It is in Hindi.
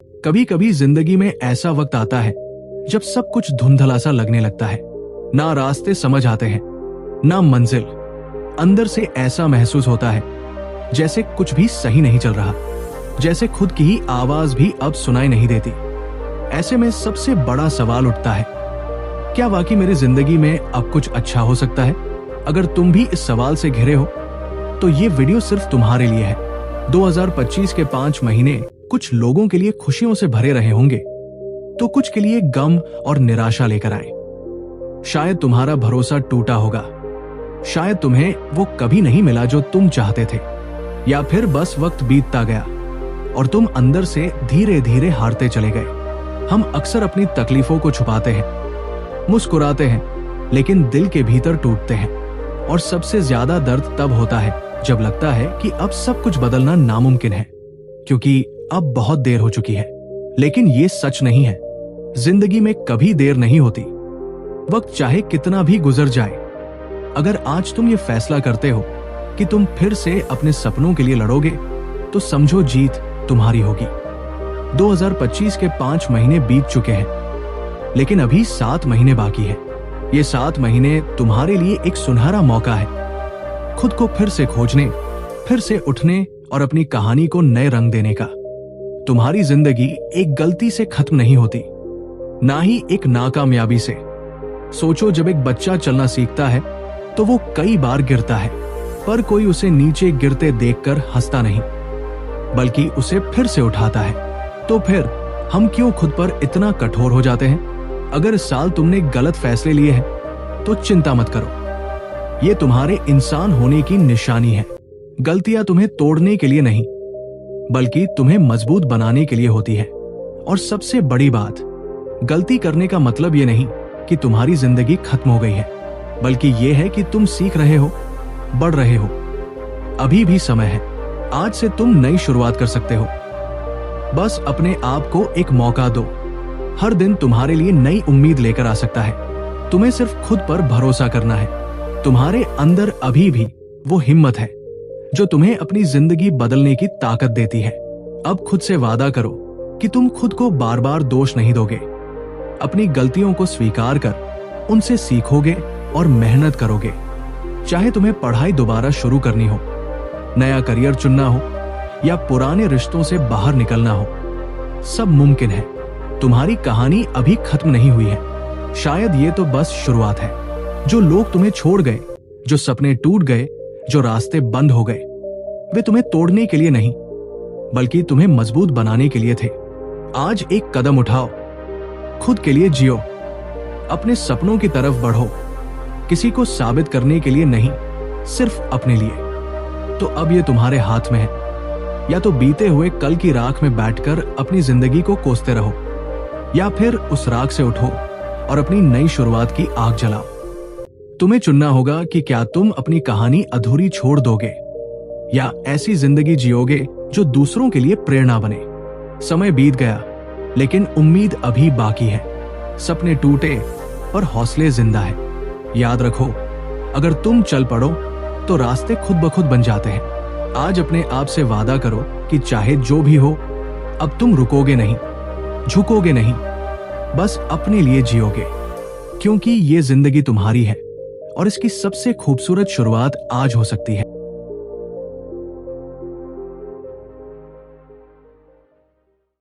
कभी कभी जिंदगी में ऐसा वक्त आता है जब सब कुछ धुंधला सा लगने लगता है। ना रास्ते समझ आते हैं, ना मंजिल। अंदर से ऐसा महसूस होता है जैसे कुछ भी सही नहीं चल रहा, जैसे खुद की ही आवाज भी अब सुनाई नहीं देती। ऐसे में सबसे बड़ा सवाल उठता है, क्या वाकई मेरी जिंदगी में अब कुछ अच्छा हो सकता है? अगर तुम भी इस सवाल से घिरे हो तो ये वीडियो सिर्फ तुम्हारे लिए है। 2025 के 5 महीने कुछ लोगों के लिए खुशियों से भरे रहे होंगे, तो कुछ के लिए गम और निराशा लेकर आए। शायद तुम्हारा भरोसा टूटा होगा, शायद तुम्हें वो कभी नहीं मिला जो तुम चाहते थे, या फिर बस वक्त बीतता गया और तुम अंदर से धीरे धीरे हारते चले गए। हम अक्सर अपनी तकलीफों को छुपाते हैं, मुस्कुराते हैं, लेकिन दिल के भीतर टूटते हैं। और सबसे ज्यादा दर्द तब होता है जब लगता है कि अब सब कुछ बदलना नामुमकिन है, क्योंकि अब बहुत देर हो चुकी है। लेकिन ये सच नहीं है। जिंदगी में कभी देर नहीं होती। वक्त चाहे कितना भी गुजर जाए, अगर आज तुम ये फैसला करते हो कि तुम फिर से अपने सपनों के लिए लड़ोगे, तो समझो जीत तुम्हारी होगी। 2025 के 5 महीने बीत चुके हैं, लेकिन अभी 7 महीने बाकी है। ये 7 महीने तुम्हारे लिए एक सुनहरा मौका है, खुद को फिर से खोजने, फिर से उठने और अपनी कहानी को नए रंग देने का। तुम्हारी जिंदगी एक गलती से खत्म नहीं होती, ना ही एक नाकामयाबी से। सोचो, जब एक बच्चा चलना सीखता है तो वो कई बार गिरता है, पर कोई उसे नीचे गिरते देखकर हंसता नहीं, बल्कि उसे फिर से उठाता है। तो फिर हम क्यों खुद पर इतना कठोर हो जाते हैं? अगर इस साल तुमने गलत फैसले लिए हैं तो चिंता मत करो। ये तुम्हारे इंसान होने की निशानी है। गलतियां तुम्हें तोड़ने के लिए नहीं, बल्कि तुम्हें मजबूत बनाने के लिए होती है। और सबसे बड़ी बात, गलती करने का मतलब ये नहीं कि तुम्हारी जिंदगी खत्म हो गई है, बल्कि ये है कि तुम सीख रहे हो, बढ़ रहे हो। अभी भी समय है। आज से तुम नई शुरुआत कर सकते हो। बस अपने आप को एक मौका दो। हर दिन तुम्हारे लिए नई उम्मीद लेकर आ सकता है। तुम्हें सिर्फ खुद पर भरोसा करना है। तुम्हारे अंदर अभी भी वो हिम्मत है जो तुम्हें अपनी जिंदगी बदलने की ताकत देती है। अब खुद से वादा करो कि तुम खुद को बार बार दोष नहीं दोगे। अपनी गलतियों को स्वीकार कर उनसे सीखोगे और मेहनत करोगे। चाहे तुम्हें पढ़ाई दोबारा शुरू करनी हो, नया करियर चुनना हो, या पुराने रिश्तों से बाहर निकलना हो, सब मुमकिन है। तुम्हारी कहानी अभी खत्म नहीं हुई है। शायद ये तो बस शुरुआत है। जो लोग तुम्हें छोड़ गए, जो सपने टूट गए, जो रास्ते बंद हो गए, वे तुम्हें तोड़ने के लिए नहीं, बल्कि तुम्हें मजबूत बनाने के लिए थे। आज एक कदम उठाओ, खुद के लिए जियो, अपने सपनों की तरफ बढ़ो। किसी को साबित करने के लिए नहीं, सिर्फ अपने लिए। तो अब ये तुम्हारे हाथ में है। या तो बीते हुए कल की राख में बैठकर अपनी जिंदगी को कोसते रहो, या फिर उस राख से उठो और अपनी नई शुरुआत की आग जलाओ। तुम्हें चुनना होगा कि क्या तुम अपनी कहानी अधूरी छोड़ दोगे, या ऐसी जिंदगी जियोगे जो दूसरों के लिए प्रेरणा बने। समय बीत गया, लेकिन उम्मीद अभी बाकी है। सपने टूटे पर हौसले जिंदा है। याद रखो, अगर तुम चल पड़ो तो रास्ते खुद ब खुद बन जाते हैं। आज अपने आप से वादा करो कि चाहे जो भी हो, अब तुम रुकोगे नहीं, झुकोगे नहीं, बस अपने लिए जियोगे। क्योंकि ये जिंदगी तुम्हारी है और इसकी सबसे खूबसूरत शुरुआत आज हो सकती है।